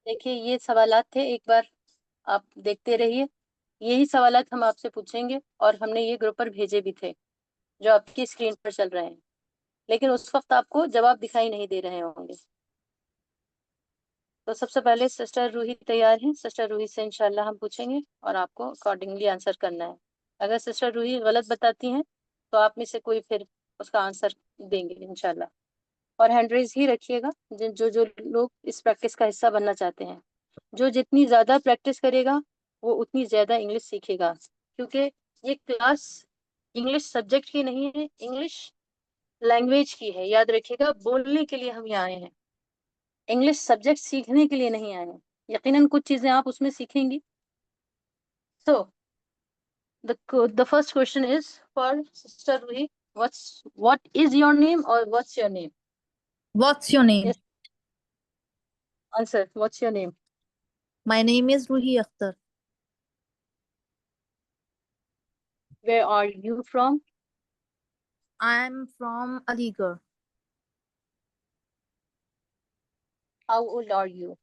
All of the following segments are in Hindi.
देखिए ये सवालात थे, एक बार आप देखते रहिए। यही सवालात हम आपसे पूछेंगे और हमने ये ग्रुप पर भेजे भी थे जो आपकी स्क्रीन पर चल रहे हैं, लेकिन उस वक्त आपको जवाब दिखाई नहीं दे रहे होंगे। तो सबसे पहले सिस्टर रूही तैयार हैं। सिस्टर रूही से इंशाल्लाह हम पूछेंगे और आपको अकॉर्डिंगली आंसर करना है। अगर सिस्टर रूही गलत बताती हैं तो आप में से कोई फिर उसका आंसर देंगे इंशाल्लाह। और हैंड रेज ही रखिएगा जो जो लोग इस प्रैक्टिस का हिस्सा बनना चाहते हैं। जो जितनी ज्यादा प्रैक्टिस करेगा वो उतनी ज्यादा इंग्लिश सीखेगा, क्योंकि ये क्लास इंग्लिश सब्जेक्ट की नहीं है, इंग्लिश लैंग्वेज की है। याद रखिएगा, बोलने के लिए हम यहाँ आए हैं, इंग्लिश सब्जेक्ट सीखने के लिए नहीं आए हैं। यकीनन कुछ चीजें आप उसमें सीखेंगी। So the first question is for sister Ruhi. what is your name or what's your name? What's your name? Yes, answer. What's your name? My name is Ruhi Akhtar. Where are you from? I'm from Aligarh. How old are you?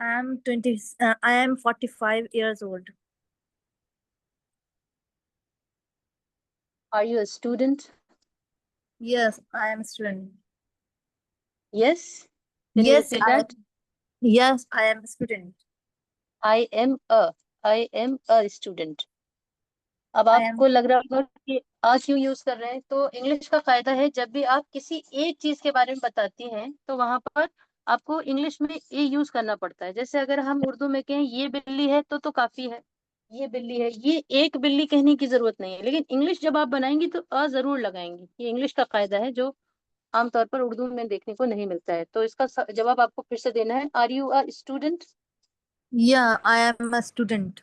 I am 45 years old. Are you a student? Yes, I am a student. Yes. Can you Yes, repeat that? yes, I am a student. I am a student. अब I am आपको लग रहा होगा कि आज क्यों यूज कर रहे हैं। तो इंग्लिश का फायदा है, जब भी आप किसी एक चीज के बारे में बताती हैं तो वहां पर आपको इंग्लिश में ए यूज करना पड़ता है। जैसे अगर हम उर्दू में कहें ये बिल्ली है तो काफी है, ये बिल्ली है, ये एक बिल्ली कहने की जरूरत नहीं है। लेकिन इंग्लिश जब आप बनाएंगी तो अ जरूर लगाएंगी। ये इंग्लिश का फायदा है जो आमतौर पर उर्दू में देखने को नहीं मिलता है। तो इसका जवाब आपको फिर से देना है। Are you a student? Yeah, I am a student.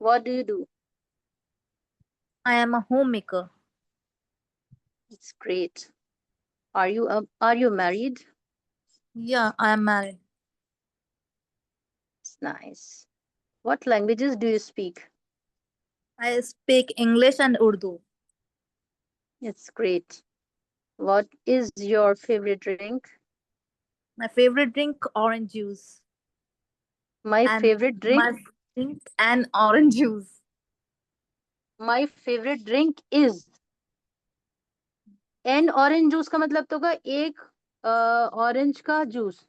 What do you do? I am a homemaker. It's great. Are you married? Yeah, I am married. It's nice. What languages do you speak? I speak English and Urdu. It's great. What is your favorite drink? My favorite drink, orange juice. My And favorite drink, my drink and orange juice. my favorite drink is N orange juice का मतलब तो होगा एक ऑरेंज का जूस।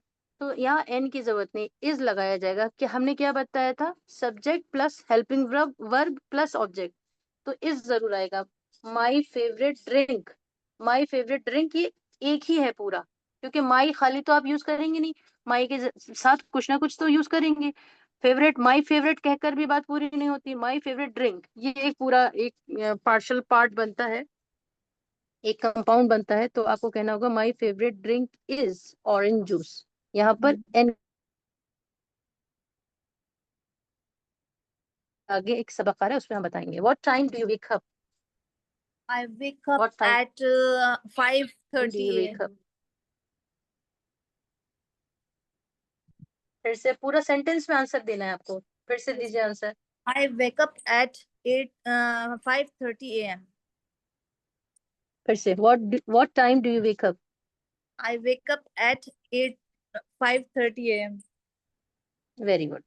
तो यहाँ एन की जरूरत नहीं, इज लगाया जाएगा। कि हमने क्या बताया था, subject plus helping verb plus object, तो इज जरूर आएगा। My favourite drink, my favourite drink ये एक ही है पूरा, क्योंकि माई खाली तो आप यूज करेंगे नहीं, माई के साथ कुछ ना कुछ तो यूज करेंगे। फेवरेट, माई फेवरेट कहकर भी बात पूरी नहीं होती। माई फेवरेट ड्रिंक ये एक पूरा एक पार्शल पार्ट बनता है, एक कंपाउंड बनता है। तो आपको कहना होगा my favourite drink is orange juice. यहाँ पर एन आगे एक सबक आ रहा है, उसमें हम बताएंगे। What time do you wake up? I wake up what time at do you 5:30 wake a.m. Up? फिर से पूरा सेंटेंस में आंसर देना है आपको, फिर से दीजिए answer. I wake up at 5:30 a.m. फिर से what time do you wake up? I wake up at 5:30 a.m. Very good,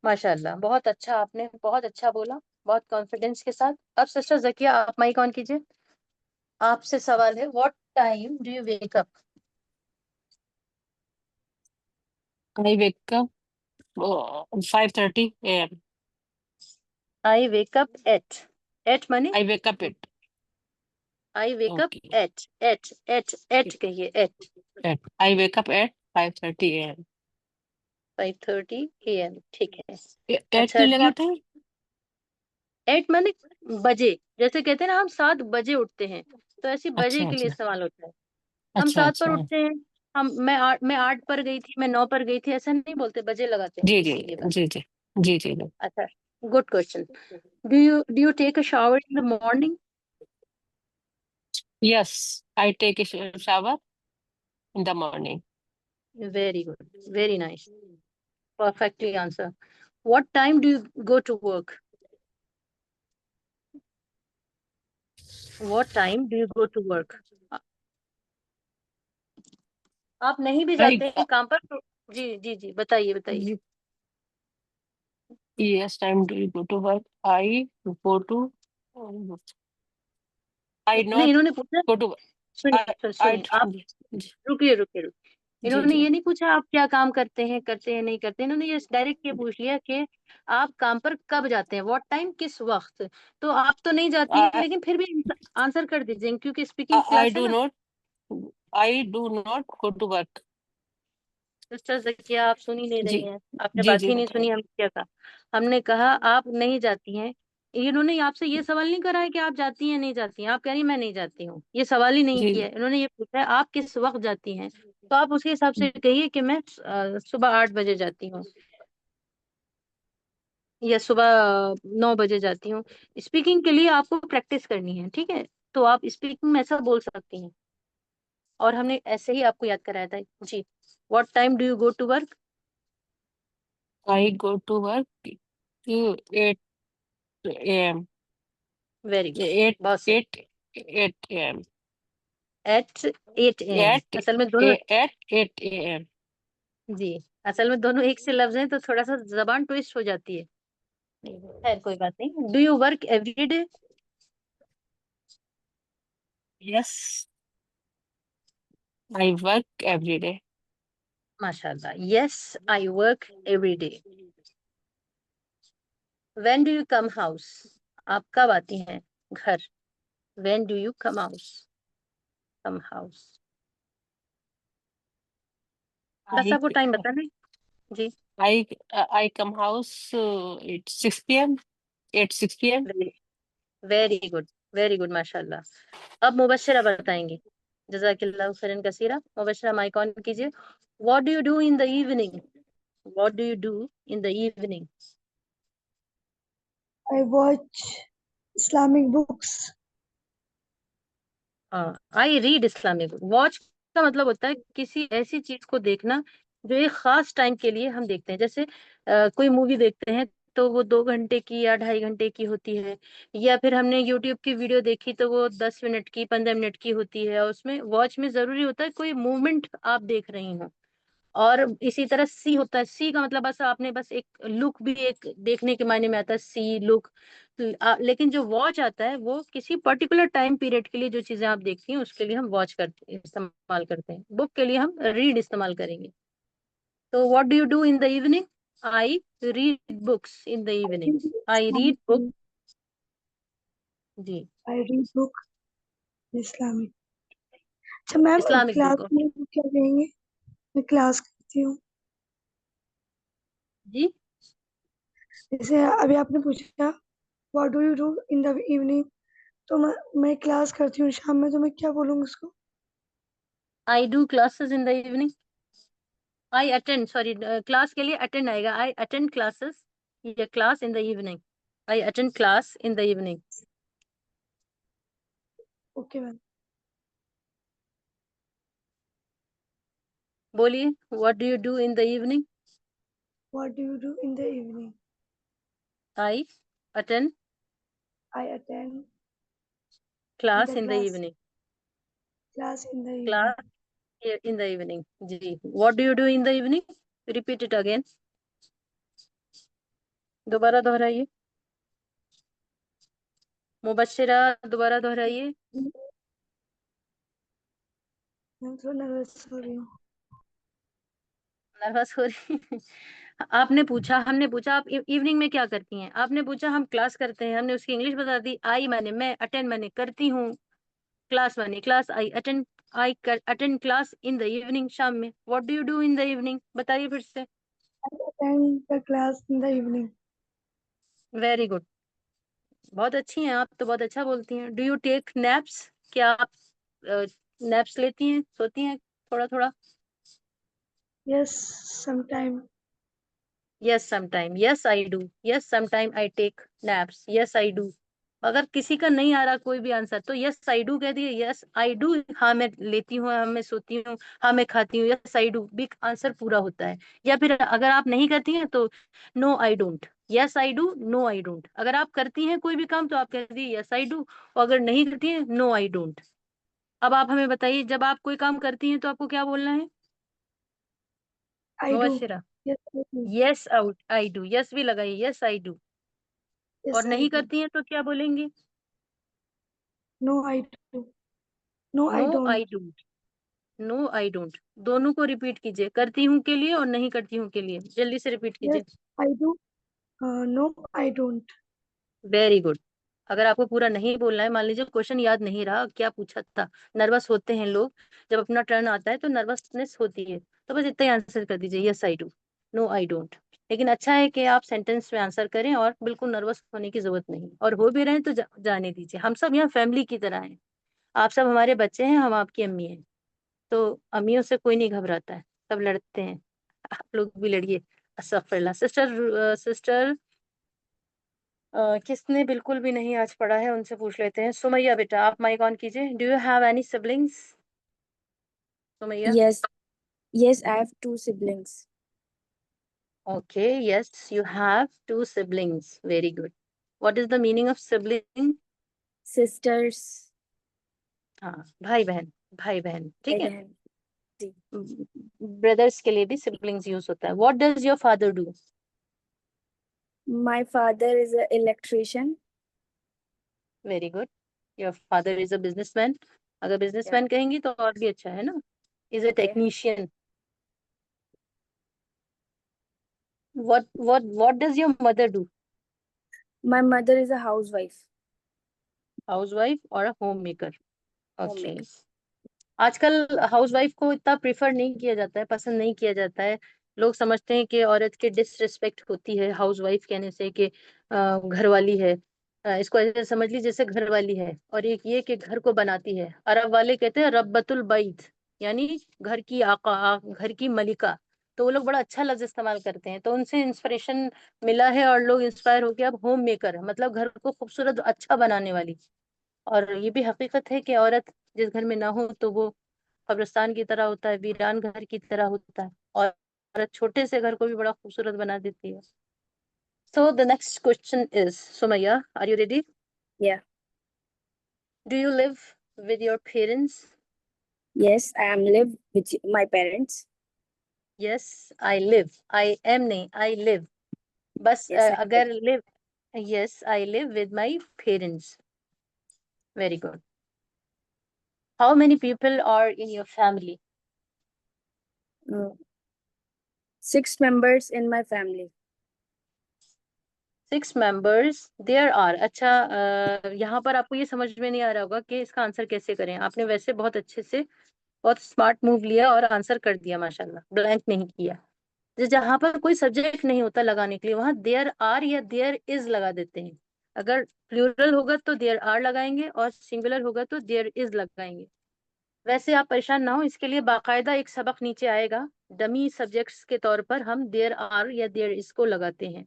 माशाल्लाह, बहुत अच्छा, आपने बहुत अच्छा बोला, बहुत कॉन्फिडेंस के साथ। अब सिस्टर जकिया आप माइक ऑन कीजिए। आपसे सवाल है, what time do you wake up? I wake up 5:30 a.m. I wake up at money I wake up I wake up okay. At कहिए, at. I wake up at 5:30 a.m. 5:30 AM, ठीक है। एट अच्छा क्यों लगाते हैं? एट माने बजे, जैसे कहते हैं ना हम 7 बजे उठते हैं, तो ऐसे बजे अच्छा के लिए अच्छा इस्तेमाल होता है। हम अच्छा 7 पर अच्छा। उठते हैं, मैं 8 पर गई थी, मैं 9 पर गई थी, ऐसा नहीं बोलते, बजे लगाते हैं, जी जी इसीलिए बात। जी जी जी जी जी। अच्छा, good question. Do you take a shower in the morning? Yes, I take a shower in the morning. Very good, very nice, perfectly answer. What time do you go to work? What time do you go to work? आप नहीं भी I जाते हैं काम पर तो जी जी जी बताइए बताइए। yes, time do you go to work? I go to I नहीं, not इन्होंने पूछा, go to सुनिए I सुनिए आप, जी रुकिए रुकिए रुकिए। जी इन्होंने जी ये नहीं पूछा आप क्या काम करते हैं नहीं करते हैं, इन्होंने ये डायरेक्ट ये पूछ लिया कि आप काम पर कब जाते हैं, व्हाट टाइम, किस वक्त। तो आप तो नहीं जाती हैं, I लेकिन फिर भी आंसर कर दीजिए क्योंकि स्पीकिंग I क्लास है do ना। not I do not go to work। Sister Zakia आप सुन ही नहीं जी रही हैं, आपने जी बात जी ही नहीं बताइए। सुनी, हमने क्या कहा। हमने कहा आप नहीं जाती हैं। इन्होंने आपसे ये सवाल नहीं करा है कि आप जाती हैं नहीं जाती हैं, आप कह रही हैं मैं नहीं जाती हूँ, ये सवाल ही नहीं जी किया है। इन्होंने ये पूछा है आप किस वक्त जाती हैं, तो आप उसके हिसाब से कहिए कि मैं सुबह 8 बजे जाती हूँ या सुबह 9 बजे जाती हूँ। स्पीकिंग के लिए आपको प्रैक्टिस करनी है, ठीक है। तो आप स्पीकिंग में ऐसा बोल सकती हैं, और हमने ऐसे ही आपको याद कराया था जी। What time do you go to work? I go to work to 8 a.m. Very good, 8 बहुत सही। 8 a.m. एट 8 AM, at असल में दोनों at 8 a.m. जी, असल में दोनों एक से लफ्ज हैं तो थोड़ा सा जबान ट्विस्ट हो जाती है। खैर कोई बात नहीं। Do you work every day? Yes, I work every day। माशाल्लाह, yes I work every day. When do you come house? आप कब आती हैं घर? When do you come house? Come house, बस I आपको टाइम बताना है जी। I come house at 6 p.m. at 6 p.m. Very very good, very good माशाल्लाह। अब मुबश्शिरा बताएंगे। जज़ाकिल्लाहु खैरन कसीरा। मुबश्शिरा माइक ऑन कीजिए। What do you do in the evening? What do you do in the evening? I watch Islamic books. I read Islamic. Watch का मतलब होता है किसी ऐसी चीज को देखना जो एक खास टाइम के लिए हम देखते हैं। जैसे कोई मूवी देखते हैं तो वो 2 घंटे की या 2.5 घंटे की होती है, या फिर हमने यूट्यूब की वीडियो देखी तो वो 10 मिनट की 15 मिनट की होती है, और उसमें वॉच में जरूरी होता है कोई मूवमेंट आप देख रही हो। और इसी तरह सी होता है, सी का मतलब बस आपने बस एक लुक भी एक देखने के मायने में आता है, सी लुक। लेकिन जो वॉच आता है वो किसी पर्टिकुलर टाइम पीरियड के लिए जो चीजें आप देखती हैं उसके लिए हम वॉच करते इस्तेमाल करते हैं। बुक के लिए हम रीड इस्तेमाल करेंगे। तो what do you do in the evening? I read books in the I evening. read I read book. Islamic. जी, I read book Islamic. अच्छा मैम, इस्लामिक क्लास बुक। में वो क्या कहेंगे? मैं क्लास करती हूँ। जी, जैसे अभी आपने पूछा what do you do in the evening, तो मैं क्लास करती हूँ शाम में, तो मैं क्या बोलूँगी उसको? I do classes in the evening. I attend, sorry, class के लिए अटेंड आएगा। आई अटेंड क्लासेस या class in the evening. I attend class in the evening. Okay ma'am. बोलिए, what do you do in the evening? What do you do in the evening? I attend I attend class the in the class evening. Class in the evening. Class in the evening जी। What do you do in the evening? Repeat it again, दोबारा दोहराइए। मुबश्शिरा, दोबारा दोहराइए। मैं थोड़ा नर्वस हो रही हूँ। नर्वस हो रही आपने पूछा, हमने पूछा आप इवनिंग में क्या करती हैं, आपने पूछा हम क्लास करते हैं, हमने उसकी इंग्लिश बता दी। आई माने मैं, अटेंड माने करती हूँ, क्लास माने class. I attend, attend class in the evening, शाम में। What do you do in the evening? बताइए फिर से। I attend the class in the evening. Very good, बहुत अच्छी हैं आप तो, बहुत अच्छा बोलती हैं। Do you take naps? क्या आप नैप्स लेती हैं, सोती हैं थोड़ा थोड़ा? Yes, sometime. Yes sometime, yes I do, yes sometime I take naps, yes I do. अगर किसी का नहीं आ रहा कोई भी आंसर तो यस आई डू कह दिए, यस आई डू, हाँ मैं लेती हूँ, हाँ मैं सोती हूँ, हाँ मैं खाती हूँ, यस आई डू भी आंसर पूरा होता है। या फिर अगर आप नहीं करती हैं तो no I don't, yes I do, no I don't. अगर आप करती हैं कोई भी काम तो आप कह दीजिए यस आई डू, और अगर नहीं करती हैं नो आई डोंट। अब आप हमें बताइए, जब आप कोई काम करती हैं तो आपको क्या बोलना है? I do. Mubashira, yes I do. Yes I do, yes भी लगाइए, यस आई डू। और यस आई नहीं डू। करती हैं तो क्या बोलेंगे? No I do. No no I I don't. Don't, no I don't. दोनों को रिपीट कीजिए, करती हूँ के लिए और नहीं करती हूँ के लिए, जल्दी से रिपीट कीजिए। Yes I do. No I don't. Very good. अगर आपको पूरा नहीं बोलना है, मान लीजिए क्वेश्चन याद नहीं रहा क्या पूछा था, नर्वस होते हैं लोग, जब अपना टर्न आता है तो नर्वसनेस होती है, तो बस इतना ही आंसर कर दीजिए, yes I do, no I don't. लेकिन अच्छा है कि आप सेंटेंस में आंसर करें और बिल्कुल नर्वस होने की जरूरत नहीं, और हो भी रहे हैं तो जाने दीजिए। हम सब यहाँ फैमिली की तरह हैं, आप सब हमारे बच्चे हैं, हम आपकी अम्मी हैं, तो अम्मियों से कोई नहीं घबराता है, सब लड़ते हैं। आप लोग भी लड़िए। अस्तगफिरुल्लाह। सिस्टर, सिस्टर किसने बिल्कुल भी नहीं आज पढ़ा है उनसे पूछ लेते हैं। सुमैया बेटा, आप माइक ऑन कीजिए। Do you have any siblings? Sumaiya. Yes, yes, I have two siblings. Okay, yes you have to siblings, very good. What is the meaning of sibling? Sisters. हाँ, भाई बहन, भाई बहन, ठीक भाई है। बहन जी। ब्रदर्स के लिए भी सिबलिंग्स यूज होता है। What does your father do? My father is an electrician. Very good. Your father is a businessman. अगर Yeah. बिजनेसमैन कहेंगी तो और भी अच्छा है ना। Is a Okay. Technician. what does your mother do? My mother is a housewife. Housewife और a homemaker. Okay. Homemaker. आजकल हाउसवाइफ को इतना प्रेफर नहीं किया जाता है, पसंद नहीं किया जाता है। लोग समझते हैं कि औरत की डिसरिस्पेक्ट होती है हाउसवाइफ कहने से, कि घर वाली है। इसको ऐसे समझ ली जैसे घर वाली है, और एक ये कि घर को बनाती है। अरब वाले कहते हैं रब्बतुल बैत, यानी घर की आका, घर की मलिका। तो वो लोग बड़ा अच्छा लफ्ज इस्तेमाल करते हैं, तो उनसे इंस्पिरेशन मिला है और लोग इंस्पायर होके अब होम मेकर, मतलब घर को खूबसूरत अच्छा बनाने वाली। और ये भी हकीकत है कि औरत जिस घर में ना हो तो वो कब्रिस्तान की तरह होता है, वीरान घर की तरह होता है, और औरत छोटे से घर को भी बड़ा खूबसूरत बना देती है। So the next question is, Sumaya, are you ready? Yeah. Do you live with your parents? Yes, I am live with my parents. Yes, I live. I am नहीं, I live. बस Yes, I live. अगर live, yes, I live with my parents. Very good. How many people are in your family? 6 members in my family. 6 members there are। अच्छा, यहाँ पर आपको ये समझ में नहीं आ रहा होगा कि इसका आंसर कैसे करें। आपने वैसे बहुत अच्छे से, बहुत स्मार्ट मूव लिया और आंसर कर दिया माशाल्लाह, ब्लैंक नहीं किया। जहाँ पर कोई सब्जेक्ट नहीं होता लगाने के लिए, वहां देयर आर या देयर इज लगा देते हैं। अगर प्लूरल होगा तो देयर आर लगाएंगे, और सिंगुलर होगा तो देयर इज लगाएंगे। वैसे आप परेशान ना हो, इसके लिए बाकायदा एक सबक नीचे आएगा, डमी सब्जेक्ट्स के तौर पर हम देयर आर या देयर इज को लगाते हैं।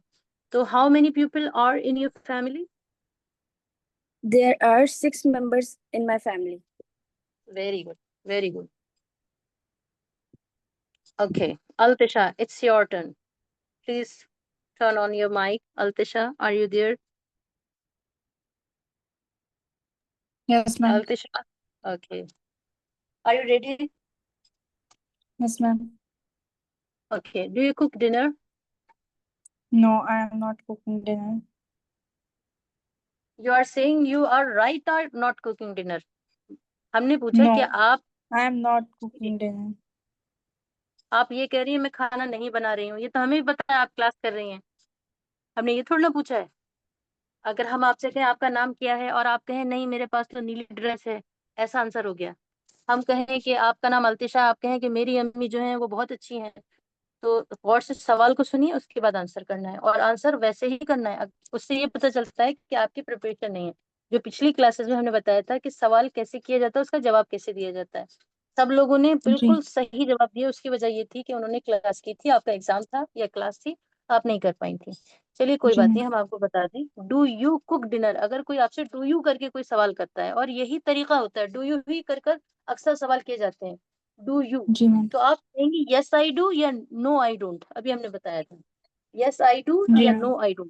तो how many people are in your family? There are 6 members in my family. Very good, very good. Okay, Altisha, it's your turn. Please turn on your mic. Altisha, are you there? Yes, ma'am. Altisha, okay. Are you ready? Yes, ma'am. Okay. Do you cook dinner? No, I am not cooking dinner. You are saying you are right or not cooking dinner? हमने पूछा कि No, आप I am not cooking dinner. ये कह रही हैं मैं खाना नहीं बना रही हूँ, ये तो हमें भी पता है आप क्लास कर रही हैं। हमने ये थोड़ा ना पूछा है। अगर हम आपसे कहें आपका नाम क्या है और आप कहें नहीं मेरे पास तो नीली ड्रेस है, ऐसा आंसर हो गया। हम कहें कि आपका नाम अल्तिशा, आप कहें कि मेरी अम्मी जो है वो बहुत अच्छी हैं, तो गौर से सवाल को सुनिए, उसके बाद आंसर करना है, और आंसर वैसे ही करना है। उससे ये पता चलता है कि आपकी प्रिपरेशन नहीं है। जो पिछली क्लासेस में हमने बताया था कि सवाल कैसे किया जाता है, उसका जवाब कैसे दिया जाता है, सब लोगों ने जी बिल्कुल सही जवाब दिया। उसकी वजह ये थी कि उन्होंने क्लास की थी, आपका एग्जाम था या क्लास थी, आप नहीं कर पाई थी। चलिए कोई जी बात मैम। नहीं, हम आपको बता दें। डू यू कुक डिनर, अगर कोई आपसे डू यू करके कोई सवाल करता है, और यही तरीका होता है, डू यू ही कर कर अक्सर सवाल किए जाते हैं, डू यू, जी मैम। तो आप कहेंगे यस आई डू या नो आई डोंट। अभी हमने बताया था यस आई डू जी या मैम। No I do?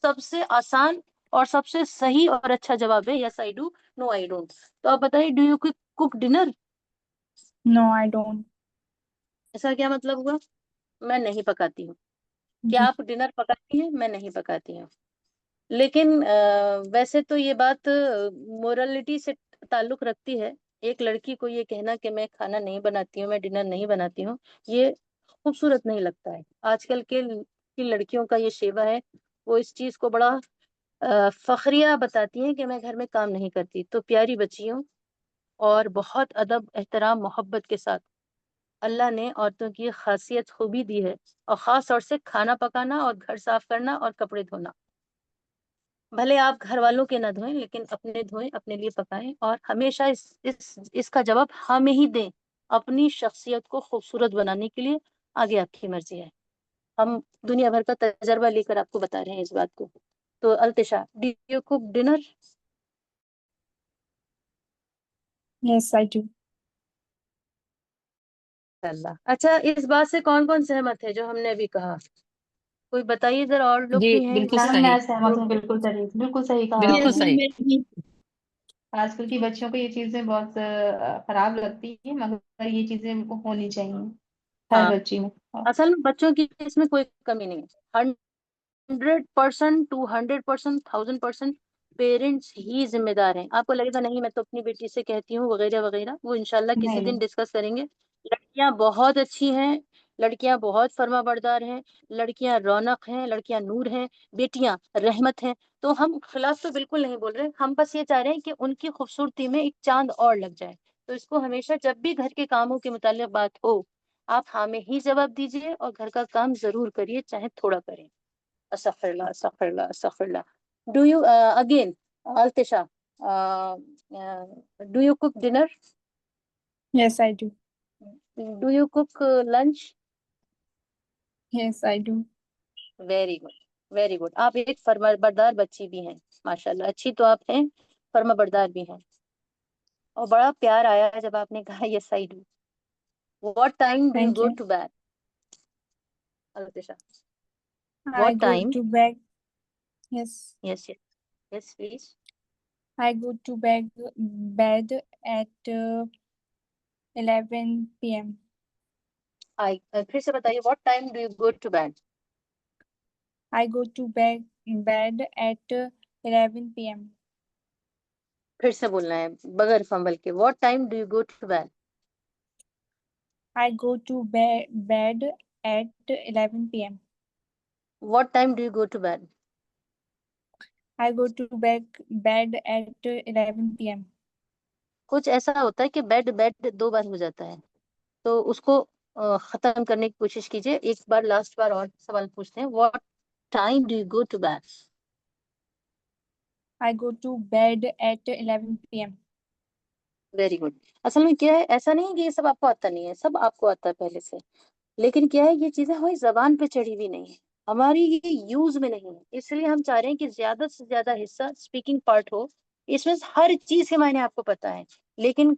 सबसे आसान और सबसे सही और अच्छा जवाब है yes I do, no I don't. तो आप बताइए, do you cook dinner? No, I don't. ऐसा क्या मतलब हुआ? मैं नहीं पकाती हूँ। क्या जी आप डिनर पकाती हैं? मैं नहीं पकाती हूँ। लेकिन वैसे तो ये बात मोरलिटी से ताल्लुक रखती है। एक लड़की को ये कहना कि मैं खाना नहीं बनाती हूँ, मैं डिनर नहीं बनाती हूँ, ये खूबसूरत नहीं लगता है। आजकल की लड़कियों का ये शेवा है, वो इस चीज को बड़ा फखरिया बताती हैं कि मैं घर में काम नहीं करती। तो प्यारी बच्चियों, और बहुत अदब एहतराम मोहब्बत के साथ अल्लाह ने औरतों की खासियत खूबी दी है, और खास तौर से खाना पकाना और घर साफ करना और कपड़े धोना। भले आप घर वालों के ना धोएं, लेकिन अपने धोएं, अपने लिए पकाएं, और हमेशा इसका जवाब हमें ही दें। अपनी शख्सियत को खूबसूरत बनाने के लिए आगे आपकी मर्जी है। हम दुनिया भर का तजर्बा लेकर आपको बता रहे हैं इस बात को। तो Altisha, do you cook dinner? yes, I do. अल्लाह। अच्छा, इस बात से कौन कौन सहमत है जो हमने अभी कहा? कोई बताइए जरा, और लोग जी भी हैं बिल्कुल इस मैम मैं सही, सहमत ग्रुप हूँ, में? बिल्कुल सही कहा बिल्कुल आपने। सही। आजकल की बच्चियों को ये चीजें बहुत खराब लगती है, मगर ये चीजें उनको होनी चाहिए हर हाँ, बच्ची में। असल में बच्चों की इसमें कोई कमी नहीं है। 100%, 200%, 1000% पेरेंट्स ही जिम्मेदार हैं। आपको लगेगा नहीं मैं तो अपनी बेटी से कहती हूँ वगैरह वगैरह, वो इंशाल्लाह किसी नहीं दिन नहीं, डिस्कस करेंगे। लड़कियां बहुत अच्छी हैं, लड़कियां बहुत फर्माबरदार हैं, लड़कियां रौनक हैं, लड़कियां नूर हैं, बेटियां रहमत हैं। तो हम खिलाफ तो बिल्कुल नहीं बोल रहे, हम बस ये चाह रहे हैं कि उनकी खूबसूरती में एक चांद और लग जाए। तो इसको हमेशा जब भी घर के कामों के मुताल्लिक बात हो, आप हाँ में ही जवाब दीजिए, और घर का काम जरूर करिए, चाहे थोड़ा करें। Astaghfirullah, astaghfirullah, astaghfirullah. Do you again, Altisha, do you cook dinner? Yes, I do. Do you cook lunch? Yes, I do. Very good, very good. आप एक फर्माबरदार बच्ची भी हैं, माशाल्लाह। अच्छी तो आप हैं, फर्माबरदार भी हैं। और बड़ा प्यार आया जब आपने कहा yes I do. What time do you Thank go you. To bed, Altisha? I what go time? to bed. Yes, yes yes yes please. I go to bed at 11 p.m. I फिर से बताइए, what time do you go to bed? I go to bed at 11 p.m. फिर से बोलना है बगैर फंबल के। What time do you go to bed? I go to bed at 11 p.m. What time do you go to bed? I go to bed at 11 p.m. कुछ ऐसा होता है कि बेड बेड दो बार हो जाता है, तो उसको खत्म करने की कोशिश कीजिए। एक बार, लास्ट बार और सवाल पूछते हैं, what time do you go to bed? I go to bed at 11 p.m. Very good. असल में क्या है, ऐसा नहीं है कि ये सब आपको आता नहीं है, सब आपको आता है पहले से। लेकिन क्या है, ये चीजें हमारी जबान पे चढ़ी हुई नहीं है, हमारी ये यूज में नहीं है। इसलिए हम चाह रहे हैं कि ज्यादा से ज्यादा हिस्सा स्पीकिंग पार्ट हो। इसमें हर चीज के मायने आपको पता है, लेकिन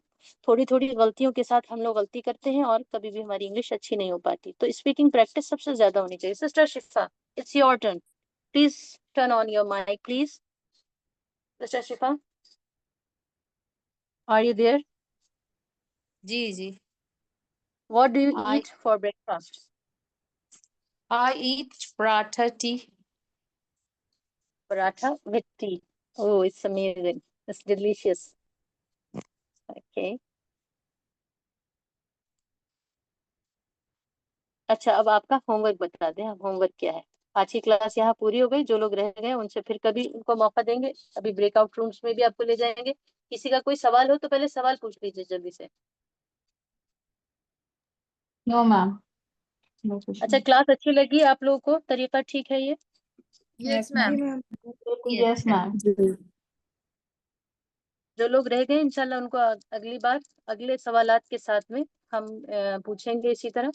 थोड़ी थोड़ी गलतियों के साथ हम लोग गलती करते हैं, और कभी भी हमारी इंग्लिश अच्छी नहीं हो पाती। तो स्पीकिंग प्रैक्टिस सबसे ज्यादा होनी चाहिए। Sister Shifa, it's your turn. Please turn on your mic please. Sister Shifa, are you there? जी जी। What do you I eat for breakfast? I eat paratha tea. Paratha with tea. Oh, it's amazing. It's delicious. Okay. अच्छा, अब आपका होमवर्क बता दें। अब होमवर्क क्या है? आज की क्लास यहाँ पूरी हो गई। जो लोग रह गए उनसे फिर कभी उनको मौका देंगे, अभी ब्रेकआउट रूम्स में भी आपको ले जाएंगे। किसी का कोई सवाल हो तो पहले सवाल पूछ लीजिए जल्दी से। नो मैम, नो अच्छा, क्वेश्चन। क्लास अच्छी लगी आप लोगों को? तरीका ठीक है ये? Yes, Yes, जी ma'am. ma'am. Ma'am. Yes, yes ma'am. Ma'am. जो लोग रह गए इंशाल्लाह उनको अगली बार अगले सवालात के साथ में हम पूछेंगे इसी तरह।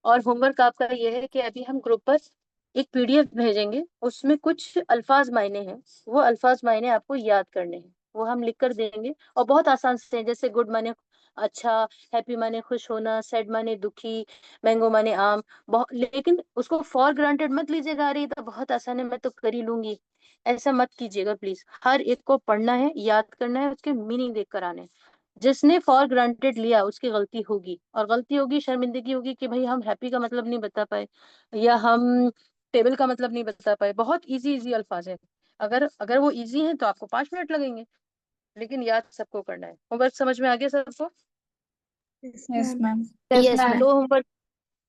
और होमवर्क आपका ये है कि अभी हम ग्रुप पर एक पीडीएफ भेजेंगे, उसमें कुछ अल्फाज मायने हैं। वो अल्फाज मायने आपको याद करने हैं, वो हम लिख कर देंगे, और बहुत आसान से हैं। जैसे गुड माने अच्छा, हैप्पी माने खुश होना, सैड माने दुखी, मैंगो माने आम। बहुत, लेकिन उसको फॉर ग्रांटेड मत लीजिएगा, अरे ये तो बहुत आसान है, मैं तो कर ही लूंगी। ऐसा मत कीजिएगा प्लीज। हर एक को पढ़ना है, याद करना है, उसके मीनिंग देख कर आने हैं। जिसने फॉर ग्रांटेड लिया उसकी गलती होगी, और गलती होगी, शर्मिंदगी होगी कि भाई हम हैप्पी का मतलब नहीं बता पाए, या हम टेबल का मतलब नहीं बता पाए। बहुत इजी इजी अल्फाज है। अगर अगर वो इजी है तो आपको 5 मिनट लगेंगे, लेकिन याद सबको करना है। होमवर्क समझ में आ गया सबको? Yes Yes, ma'am. ma'am. Yes Yes, ma'am. ma'am.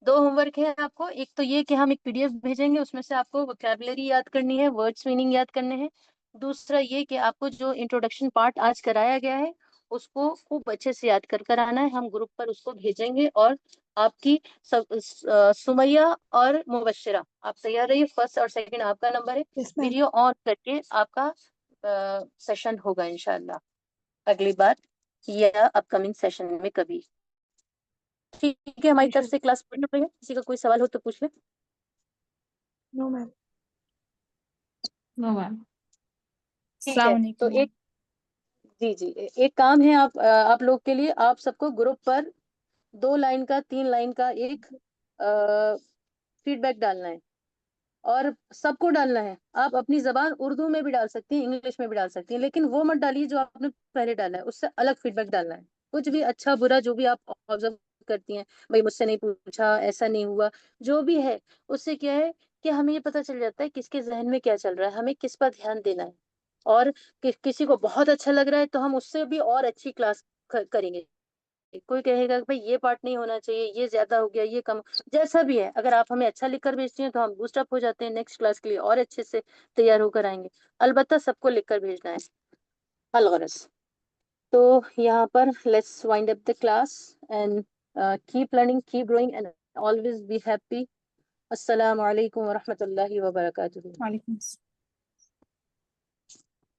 दो होमवर्क है आपको। एक तो ये कि हम एक पीडीएफ भेजेंगे, उसमें से आपको वोकैबुलरी याद करनी है, वर्ड्स मीनिंग याद करने हैं। दूसरा ये कि आपको जो इंट्रोडक्शन पार्ट आज कराया गया है उसको खूब अच्छे से याद कर आना है। हम ग्रुप पर उसको भेजेंगे। और आपकी सुमैया और मुबश्शिरा, आप तैयार रहिए। फर्स्ट और सेकंड आपका नंबर है। Yes ma'am. वीडियो ऑन करके आपका सेशन होगा इंशाल्लाह अगली बार, या अपकमिंग सेशन में कभी। ठीक है, हमारी तरफ से क्लास पूरी हो गई है। किसी का कोई सवाल हो तो पूछ ले। No ma'am. No ma'am. ठीक है, Assalamu तो alaikum. एक, जी जी, एक काम है आप लोग के लिए। आप सबको ग्रुप पर 2 लाइन का, 3 लाइन का एक फीडबैक डालना है, और सबको डालना है। आप अपनी जबान उर्दू में भी डाल सकती हैं, इंग्लिश में भी डाल सकती हैं, लेकिन वो मत डालिए जो आपने पहले डाला है, उससे अलग फीडबैक डालना है। कुछ भी अच्छा बुरा जो भी आप ऑब्जर्व करती हैं, भाई मुझसे नहीं पूछा, ऐसा नहीं हुआ, जो भी है, उससे क्या है कि हमें ये पता चल जाता है किसके जहन में क्या चल रहा है, हमें किस पर ध्यान देना है। और किसी को बहुत अच्छा लग रहा है तो हम उससे भी और अच्छी क्लास करेंगे। कोई कहेगा कि भाई ये पार्ट नहीं होना चाहिए, ये ज्यादा हो गया, ये कम, जैसा भी है, अगर आप हमें अच्छा लिख कर भेजती हैं तो हम बूस्टअप हो जाते हैं, नेक्स्ट क्लास के लिए और अच्छे से तैयार होकर आएंगे। अलबत्ता सबको लिख कर भेजना है, अलगरज। तो यहाँ पर let's wind up the class and keep learning, keep growing and always be happy. अस्सलाम वालेकुम व रहमतुल्लाहि व बरकातुहू। Walaikum.